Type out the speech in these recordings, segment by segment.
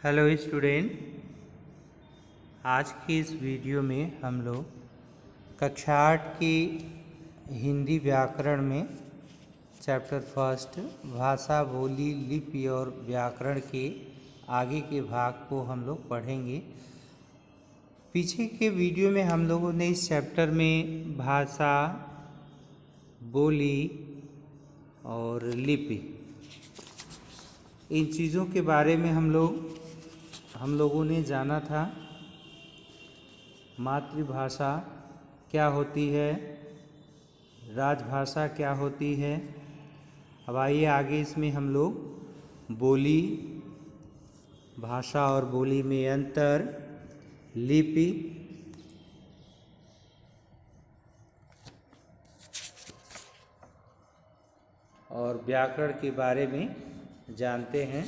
Hello student, आज की इस वीडियो में हम लोग कक्षा 8 की हिंदी व्याकरण में चैप्टर फर्स्ट भाषा, बोली, लिपि और व्याकरण के आगे के भाग को हम लोग पढ़ेंगे। पीछे के वीडियो में हम लोगों ने इस चैप्टर में भाषा, बोली और लिपि इन चीज़ों के बारे में हम लोगों ने जाना था। मातृभाषा क्या होती है, राजभाषा क्या होती है। अब आइए आगे इसमें हम लोग बोली, भाषा और बोली में अंतर, लिपि और व्याकरण के बारे में जानते हैं।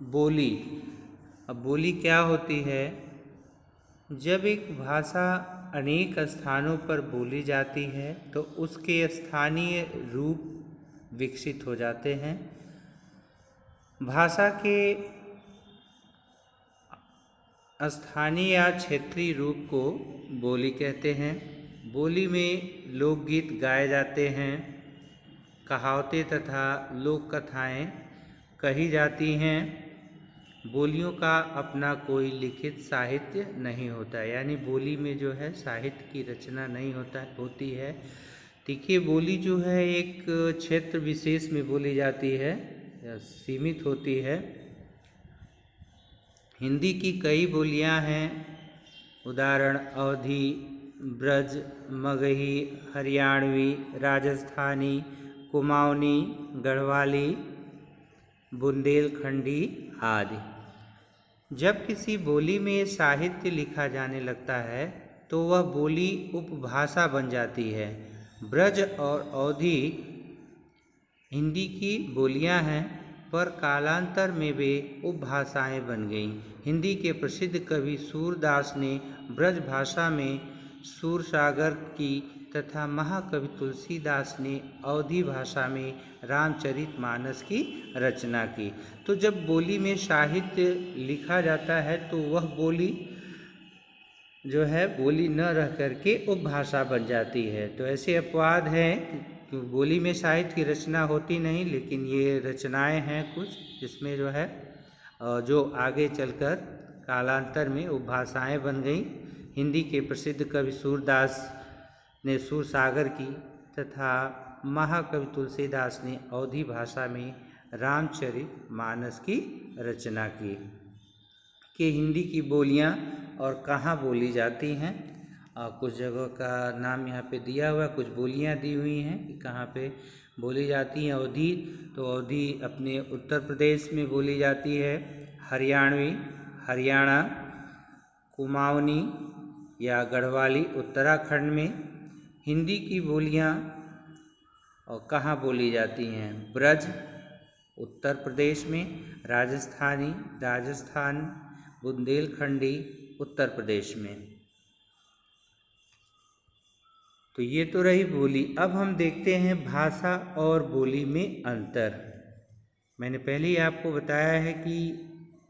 बोली, अब बोली क्या होती है? जब एक भाषा अनेक स्थानों पर बोली जाती है तो उसके स्थानीय रूप विकसित हो जाते हैं। भाषा के स्थानीय या क्षेत्रीय रूप को बोली कहते हैं। बोली में लोकगीत गाए जाते हैं, कहावतें तथा लोक कथाएँ कही जाती हैं। बोलियों का अपना कोई लिखित साहित्य नहीं होता है, यानी बोली में जो है साहित्य की रचना नहीं होती है। देखिए, बोली जो है एक क्षेत्र विशेष में बोली जाती है या सीमित होती है। हिंदी की कई बोलियां हैं, उदाहरण अवधी, ब्रज, मगही, हरियाणवी, राजस्थानी, कुमाऊनी, गढ़वाली, बुंदेलखंडी आदि। जब किसी बोली में साहित्य लिखा जाने लगता है तो वह बोली उपभाषा बन जाती है। ब्रज और अवधी हिंदी की बोलियां हैं, पर कालांतर में वे उपभाषाएं बन गईं। हिंदी के प्रसिद्ध कवि सूरदास ने ब्रज भाषा में सूरसागर की तथा महाकवि तुलसीदास ने अवधी भाषा में रामचरितमानस की रचना की। तो जब बोली में साहित्य लिखा जाता है तो वह बोली जो है बोली न रह करके उपभाषा बन जाती है। तो ऐसे अपवाद हैं कि बोली में साहित्य की रचना होती नहीं, लेकिन ये रचनाएं हैं कुछ जिसमें जो है जो आगे चलकर कालांतर में उपभाषाएं बन गई। हिंदी के प्रसिद्ध कवि सूरदास ने सूरसागर की तथा महाकवि तुलसीदास ने अवधी भाषा में रामचरितमानस की रचना की। कि हिंदी की बोलियां और कहाँ बोली जाती हैं, कुछ जगह का नाम यहाँ पे दिया हुआ है, कुछ बोलियां दी हुई हैं कि कहाँ पे बोली जाती हैं। अवधी, तो अवधी अपने उत्तर प्रदेश में बोली जाती है। हरियाणवी हरियाणा, कुमाऊनी या गढ़वाली उत्तराखंड में। हिंदी की बोलियां और कहाँ बोली जाती हैं? ब्रज उत्तर प्रदेश में, राजस्थानी राजस्थान, बुंदेलखंडी उत्तर प्रदेश में। तो ये तो रही बोली। अब हम देखते हैं भाषा और बोली में अंतर। मैंने पहले ही आपको बताया है कि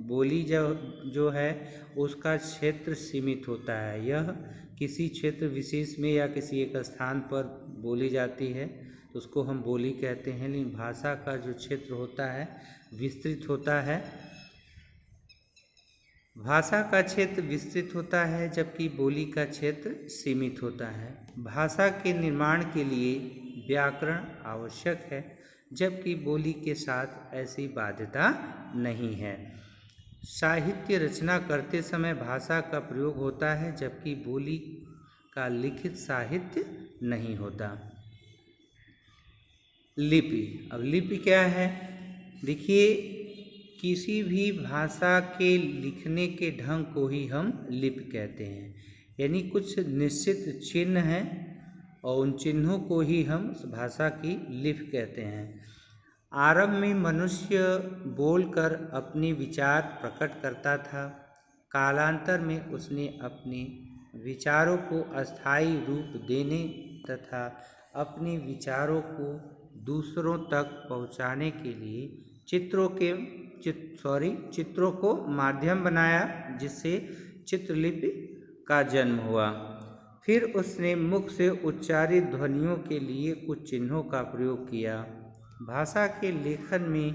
बोली जो है उसका क्षेत्र सीमित होता है। यह किसी क्षेत्र विशेष में या किसी एक स्थान पर बोली जाती है तो उसको हम बोली कहते हैं। लेकिन भाषा का जो क्षेत्र होता है विस्तृत होता है। भाषा का क्षेत्र विस्तृत होता है जबकि बोली का क्षेत्र सीमित होता है। भाषा के निर्माण के लिए व्याकरण आवश्यक है, जबकि बोली के साथ ऐसी बाध्यता नहीं है। साहित्य रचना करते समय भाषा का प्रयोग होता है, जबकि बोली का लिखित साहित्य नहीं होता। लिपि, अब लिपि क्या है? देखिए, किसी भी भाषा के लिखने के ढंग को ही हम लिपि कहते हैं, यानी कुछ निश्चित चिन्ह हैं और उन चिन्हों को ही हम उस भाषा की लिपि कहते हैं। आरंभ में मनुष्य बोलकर अपने विचार प्रकट करता था। कालांतर में उसने अपने विचारों को अस्थायी रूप देने तथा अपने विचारों को दूसरों तक पहुंचाने के लिए चित्रों को माध्यम बनाया, जिससे चित्रलिपि का जन्म हुआ। फिर उसने मुख से उच्चारित ध्वनियों के लिए कुछ चिन्हों का प्रयोग किया। भाषा के लेखन में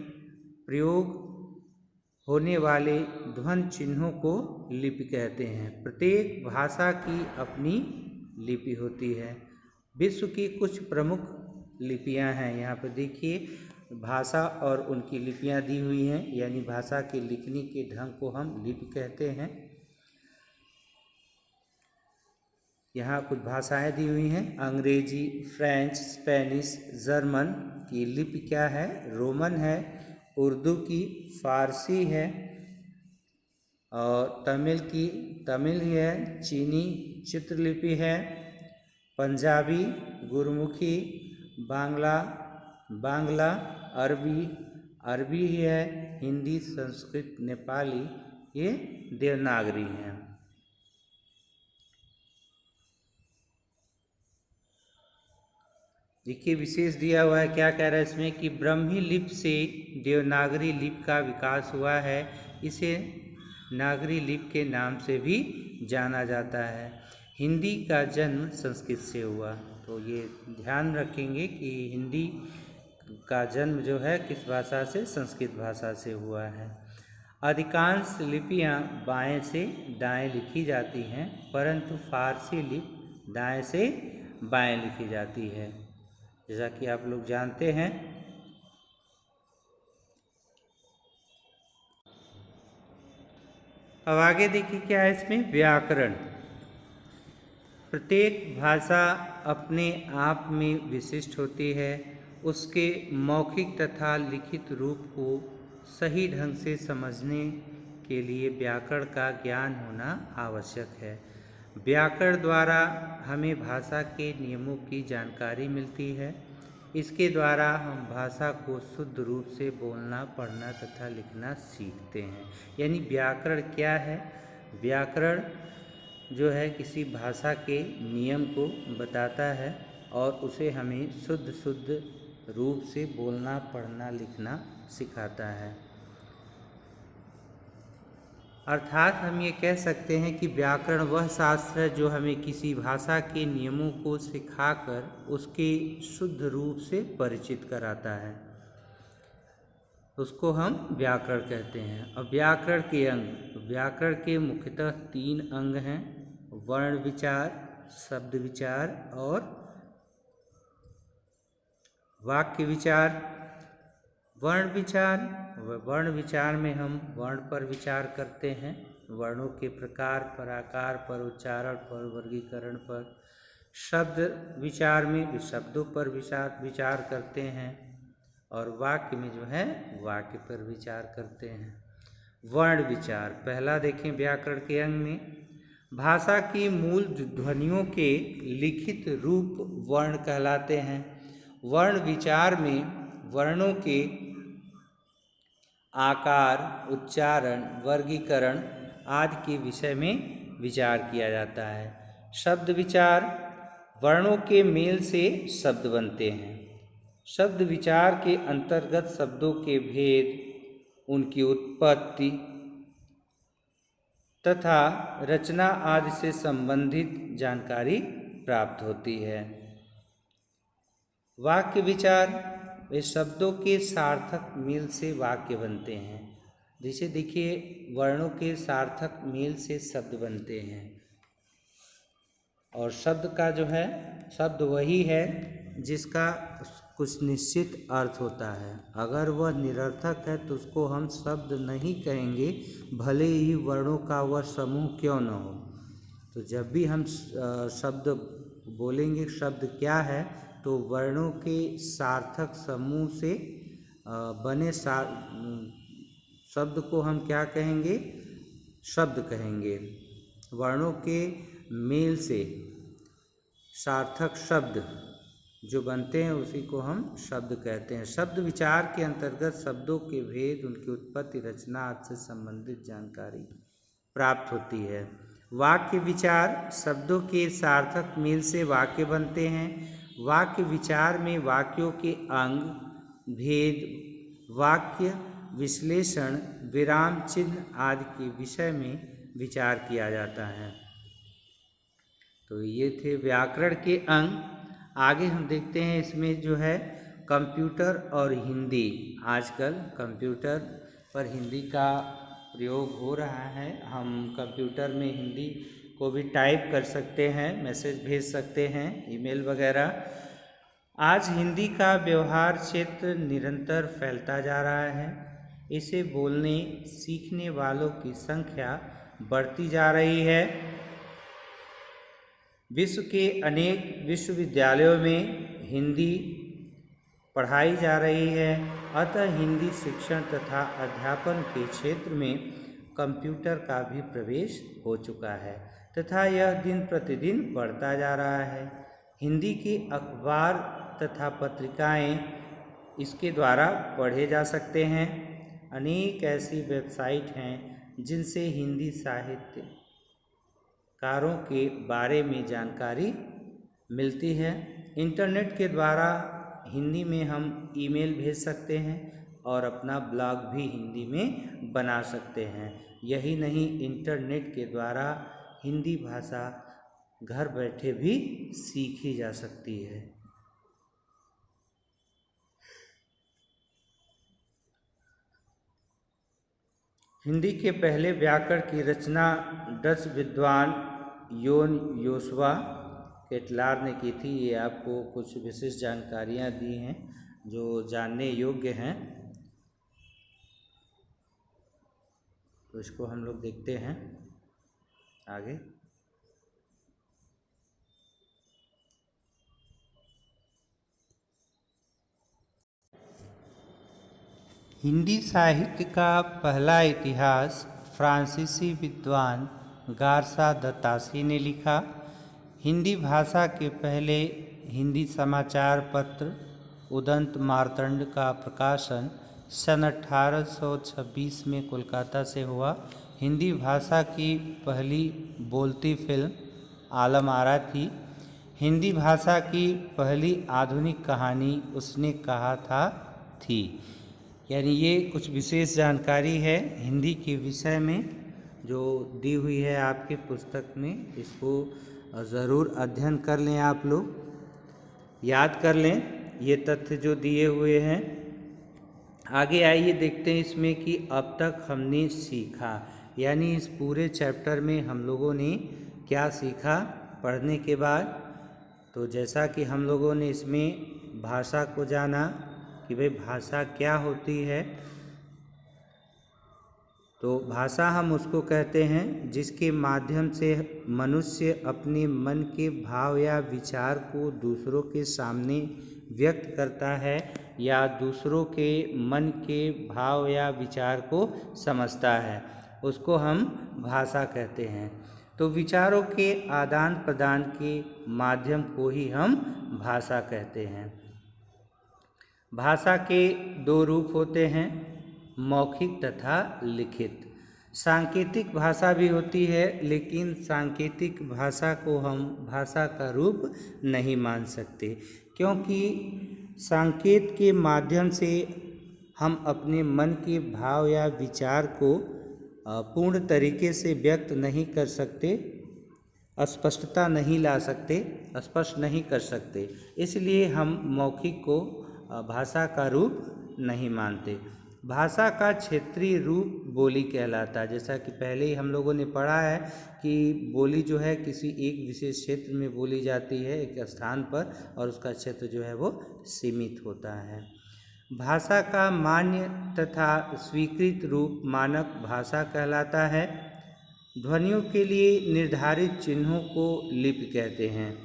प्रयोग होने वाले ध्वनि चिन्हों को लिपि कहते हैं। प्रत्येक भाषा की अपनी लिपि होती है। विश्व की कुछ प्रमुख लिपियां हैं। यहाँ पर देखिए भाषा और उनकी लिपियां दी हुई हैं, यानी भाषा के लिखने के ढंग को हम लिपि कहते हैं। यहाँ कुछ भाषाएं दी हुई हैं। अंग्रेजी, फ्रेंच, स्पेनिश, जर्मन की लिपि क्या है? रोमन है। उर्दू की फारसी है, और तमिल ही है। चीनी चित्रलिपि है। पंजाबी, गुरमुखी, बांग्ला, अरबी ही है। हिंदी, संस्कृत, नेपाली ये देवनागरी हैं। देखिए विशेष दिया हुआ है, क्या कह रहा है इसमें कि ब्राह्मी लिपि से देवनागरी लिपि का विकास हुआ है। इसे नागरी लिपि के नाम से भी जाना जाता है। हिंदी का जन्म संस्कृत से हुआ, तो ये ध्यान रखेंगे कि हिंदी का जन्म जो है किस भाषा से? संस्कृत भाषा से हुआ है। अधिकांश लिपियां बाएं से दाएं लिखी जाती हैं, परंतु फारसी लिपि दाएं से बाएं लिखी जाती है, जैसा कि आप लोग जानते हैं। अब आगे देखिए क्या है इसमें? व्याकरण। प्रत्येक भाषा अपने आप में विशिष्ट होती है। उसके मौखिक तथा लिखित रूप को सही ढंग से समझने के लिए व्याकरण का ज्ञान होना आवश्यक है। व्याकरण द्वारा हमें भाषा के नियमों की जानकारी मिलती है। इसके द्वारा हम भाषा को शुद्ध रूप से बोलना, पढ़ना तथा लिखना सीखते हैं। यानी व्याकरण क्या है? व्याकरण जो है किसी भाषा के नियम को बताता है और उसे हमें शुद्ध रूप से बोलना, पढ़ना, लिखना सिखाता है। अर्थात हम ये कह सकते हैं कि व्याकरण वह शास्त्र है जो हमें किसी भाषा के नियमों को सिखाकर उसके शुद्ध रूप से परिचित कराता है, उसको हम व्याकरण कहते हैं। अब व्याकरण के अंग। व्याकरण के मुख्यतः 3 अंग हैं: वर्ण विचार, शब्द विचार और वाक्य विचार। वर्ण विचार में हम वर्ण पर विचार करते हैं, वर्णों के प्रकार पर, आकार पर, उच्चारण पर, वर्गीकरण पर। शब्द विचार में शब्दों पर विचार करते हैं, और वाक्य में जो है वाक्य पर विचार करते हैं। वर्ण विचार पहला देखें व्याकरण के अंग में। भाषा की मूल ध्वनियों के लिखित रूप वर्ण कहलाते हैं। वर्ण विचार में वर्णों के आकार, उच्चारण, वर्गीकरण आदि के विषय में विचार किया जाता है। शब्द विचार, वर्णों के मेल से शब्द बनते हैं। शब्द विचार के अंतर्गत शब्दों के भेद, उनकी उत्पत्ति तथा रचना आदि से संबंधित जानकारी प्राप्त होती है। वाक्य विचार, वे शब्दों के सार्थक मेल से वाक्य बनते हैं। जैसे देखिए वर्णों के सार्थक मेल से शब्द बनते हैं, और शब्द का जो है, शब्द वही है जिसका कुछ निश्चित अर्थ होता है। अगर वह निरर्थक है तो उसको हम शब्द नहीं कहेंगे, भले ही वर्णों का वह समूह क्यों न हो। तो जब भी हम शब्द बोलेंगे, शब्द क्या है, तो वर्णों के सार्थक समूह से बने शब्द को हम क्या कहेंगे? शब्द कहेंगे। वर्णों के मेल से सार्थक शब्द जो बनते हैं उसी को हम शब्द कहते हैं। शब्द विचार के अंतर्गत शब्दों के भेद, उनकी उत्पत्ति, रचना आदि से संबंधित जानकारी प्राप्त होती है। वाक्य विचार, शब्दों के सार्थक मेल से वाक्य बनते हैं। वाक्य विचार में वाक्यों के अंग, भेद, वाक्य विश्लेषण, विराम चिन्ह आदि के विषय में विचार किया जाता है। तो ये थे व्याकरण के अंग। आगे हम देखते हैं इसमें जो है कंप्यूटर और हिंदी। आजकल कंप्यूटर पर हिंदी का प्रयोग हो रहा है। हम कंप्यूटर में हिंदी को भी टाइप कर सकते हैं, मैसेज भेज सकते हैं, ईमेल वगैरह। आज हिंदी का व्यवहार क्षेत्र निरंतर फैलता जा रहा है। इसे बोलने सीखने वालों की संख्या बढ़ती जा रही है। विश्व के अनेक विश्वविद्यालयों में हिंदी पढ़ाई जा रही है। अतः हिंदी शिक्षण तथा अध्यापन के क्षेत्र में कंप्यूटर का भी प्रवेश हो चुका है तथा यह दिन प्रतिदिन बढ़ता जा रहा है। हिंदी के अखबार तथा पत्रिकाएं इसके द्वारा पढ़े जा सकते हैं। अनेक ऐसी वेबसाइट हैं जिनसे हिंदी साहित्यकारों के बारे में जानकारी मिलती है। इंटरनेट के द्वारा हिंदी में हम ईमेल भेज सकते हैं और अपना ब्लॉग भी हिंदी में बना सकते हैं। यही नहीं, इंटरनेट के द्वारा हिंदी भाषा घर बैठे भी सीखी जा सकती है। हिंदी के पहले व्याकरण की रचना डच विद्वान योन योशुआ केटलार ने की थी। ये आपको कुछ विशेष जानकारियाँ दी हैं जो जानने योग्य हैं। तो इसको हम लोग देखते हैं आगे। हिंदी साहित्य का पहला इतिहास फ्रांसीसी विद्वान गारसा द तासी ने लिखा। हिंदी भाषा के पहले हिंदी समाचार पत्र उदंत मार्तंड का प्रकाशन सन 1826 में कोलकाता से हुआ। हिंदी भाषा की पहली बोलती फिल्म आलम आरा थी। हिंदी भाषा की पहली आधुनिक कहानी उसने कहा था थी। यानी ये कुछ विशेष जानकारी है हिंदी के विषय में जो दी हुई है आपके पुस्तक में। इसको ज़रूर अध्ययन कर लें, आप लोग याद कर लें ये तथ्य जो दिए हुए हैं। आगे आइए देखते हैं इसमें कि अब तक हमने सीखा, यानी इस पूरे चैप्टर में हम लोगों ने क्या सीखा पढ़ने के बाद। तो जैसा कि हम लोगों ने इसमें भाषा को जाना कि भाई भाषा क्या होती है। तो भाषा हम उसको कहते हैं जिसके माध्यम से मनुष्य अपने मन के भाव या विचार को दूसरों के सामने व्यक्त करता है या दूसरों के मन के भाव या विचार को समझता है, उसको हम भाषा कहते हैं। तो विचारों के आदान प्रदान के माध्यम को ही हम भाषा कहते हैं। भाषा के दो रूप होते हैं, मौखिक तथा लिखित। सांकेतिक भाषा भी होती है, लेकिन सांकेतिक भाषा को हम भाषा का रूप नहीं मान सकते, क्योंकि सांकेत के माध्यम से हम अपने मन के भाव या विचार को पूर्ण तरीके से व्यक्त नहीं कर सकते, स्पष्टता नहीं ला सकते, स्पष्ट नहीं कर सकते। इसलिए हम मौखिक को भाषा का रूप नहीं मानते। भाषा का क्षेत्रीय रूप बोली कहलाता है। जैसा कि पहले ही हम लोगों ने पढ़ा है कि बोली जो है किसी एक विशेष क्षेत्र में बोली जाती है, एक स्थान पर, और उसका क्षेत्र जो है वो सीमित होता है। भाषा का मान्य तथा स्वीकृत रूप मानक भाषा कहलाता है। ध्वनियों के लिए निर्धारित चिन्हों को लिपि कहते हैं।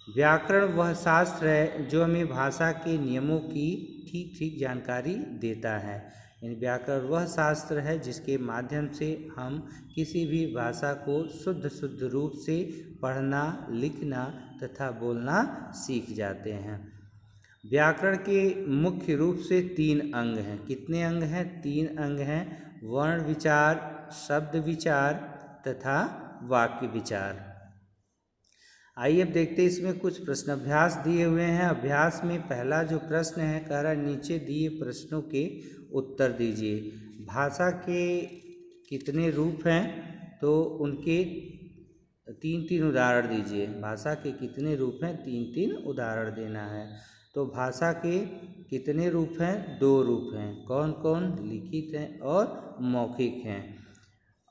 व्याकरण वह शास्त्र है जो हमें भाषा के नियमों की ठीक ठीक जानकारी देता है। यानी व्याकरण वह शास्त्र है जिसके माध्यम से हम किसी भी भाषा को शुद्ध रूप से पढ़ना, लिखना तथा बोलना सीख जाते हैं। व्याकरण के मुख्य रूप से 3 अंग हैं। कितने अंग हैं? 3 अंग हैं। वर्ण विचार, शब्द विचार तथा वाक्य विचार। आइए अब देखते हैं इसमें कुछ प्रश्न अभ्यास दिए हुए हैं। अभ्यास में पहला जो प्रश्न है कह रहा है नीचे दिए प्रश्नों के उत्तर दीजिए। भाषा के कितने रूप हैं, तो उनके 3-3 उदाहरण दीजिए। भाषा के कितने रूप हैं, 3-3 उदाहरण देना है। तो भाषा के कितने रूप हैं, 2 रूप हैं। कौन कौन, लिखित हैं और मौखिक हैं।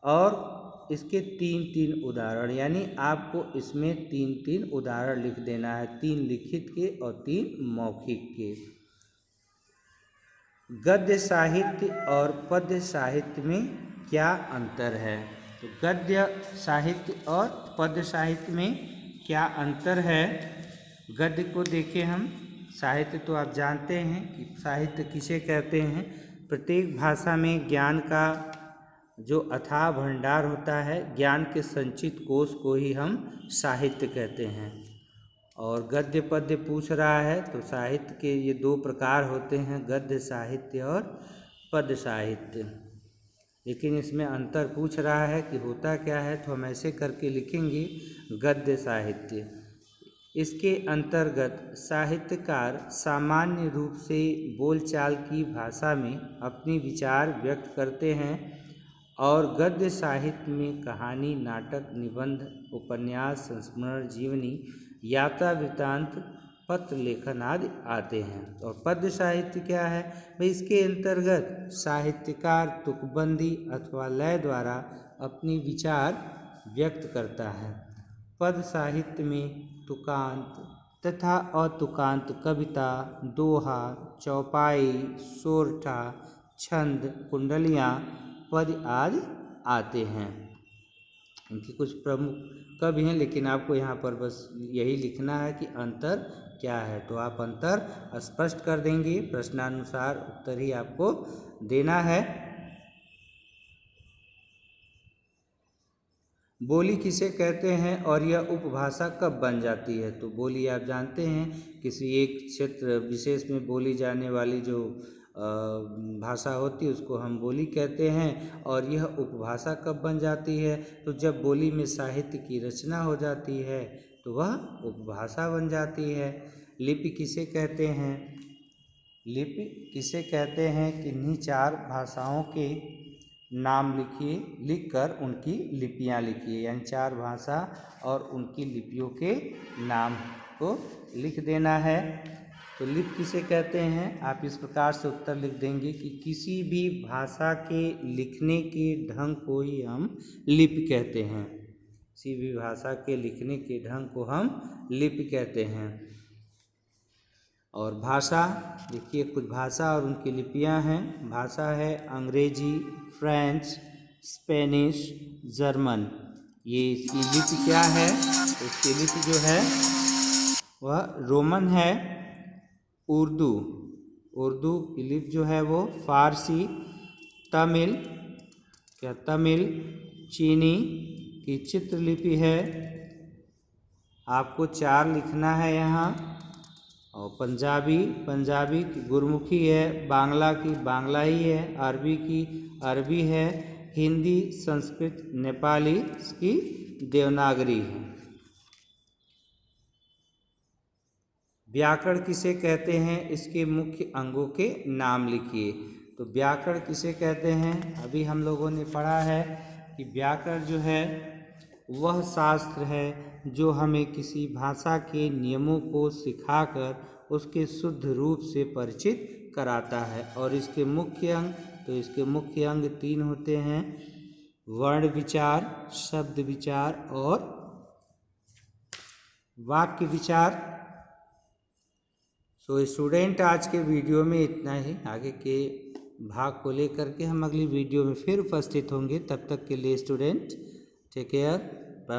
और इसके 3-3 उदाहरण, यानी आपको इसमें 3-3 उदाहरण लिख देना है, 3 लिखित के और 3 मौखिक के। गद्य साहित्य और पद्य साहित्य में क्या अंतर है। तो गद्य साहित्य और पद्य साहित्य में क्या अंतर है। गद्य को देखें हम। साहित्य तो आप जानते हैं कि साहित्य किसे कहते हैं। प्रत्येक भाषा में ज्ञान का जो अथाह भंडार होता है, ज्ञान के संचित कोश को ही हम साहित्य कहते हैं। और गद्य पद्य पूछ रहा है, तो साहित्य के ये 2 प्रकार होते हैं, गद्य साहित्य और पद्य साहित्य। लेकिन इसमें अंतर पूछ रहा है कि होता क्या है, तो हम ऐसे करके लिखेंगे गद्य साहित्य। इसके अंतर्गत साहित्यकार सामान्य रूप से बोलचाल की भाषा में अपने विचार व्यक्त करते हैं, और गद्य साहित्य में कहानी, नाटक, निबंध, उपन्यास, संस्मरण, जीवनी, यात्रा वृत्तांत, पत्र लेखन आदि आते हैं। और पद्य साहित्य क्या है भाई, इसके अंतर्गत साहित्यकार तुकबंदी अथवा लय द्वारा अपनी विचार व्यक्त करता है। पद्य साहित्य में तुकांत तथा अतुकांत कविता, दोहा, चौपाई, सोरठा, छंद, कुंडलियाँ, पद्य आदि आते हैं। इनके कुछ प्रमुख कवि हैं, लेकिन आपको यहाँ पर बस यही लिखना है कि अंतर क्या है। तो आप अंतर स्पष्ट कर देंगे, प्रश्नानुसार उत्तर ही आपको देना है। बोली किसे कहते हैं और यह उपभाषा कब बन जाती है। तो बोली आप जानते हैं, किसी एक क्षेत्र विशेष में बोली जाने वाली जो भाषा होती है उसको हम बोली कहते हैं। और यह उपभाषा कब बन जाती है, तो जब बोली में साहित्य की रचना हो जाती है तो वह उपभाषा बन जाती है। लिपि किसे कहते हैं। लिपि किसे कहते हैं, किन्हीं 4 भाषाओं के नाम लिखिए, लिखकर उनकी लिपियां लिखिए, यानी 4 भाषा और उनकी लिपियों के नाम को लिख देना है। तो लिपि किसे कहते हैं, आप इस प्रकार से उत्तर लिख देंगे कि किसी भी भाषा के लिखने के ढंग को ही हम लिपि कहते हैं। किसी भी भाषा के लिखने के ढंग को हम लिपि कहते हैं। और भाषा देखिए, कुछ भाषा और उनकी लिपियां हैं। भाषा है अंग्रेजी, फ्रेंच, स्पेनिश, जर्मन। ये इसकी लिपि क्या है, तो इसकी लिपि जो है वह रोमन है। उर्दू की लिपि जो है वो फारसी, तमिल चीनी की चित्रलिपि है। आपको 4 लिखना है यहाँ। और पंजाबी की गुरमुखी है, बांग्ला की बांग्लाई है, अरबी की अरबी है, हिंदी, संस्कृत, नेपाली इसकी देवनागरी है। व्याकरण किसे कहते हैं, इसके मुख्य अंगों के नाम लिखिए। तो व्याकरण किसे कहते हैं, अभी हम लोगों ने पढ़ा है कि व्याकरण जो है वह शास्त्र है जो हमें किसी भाषा के नियमों को सिखाकर उसके शुद्ध रूप से परिचित कराता है। और इसके मुख्य अंग, तो इसके मुख्य अंग 3 होते हैं, वर्ण विचार, शब्द विचार और वाक्य विचार। सो स्टूडेंट, आज के वीडियो में इतना ही। आगे के भाग को लेकर के हम अगली वीडियो में फिर उपस्थित होंगे। तब तक के लिए स्टूडेंट टेक केयर।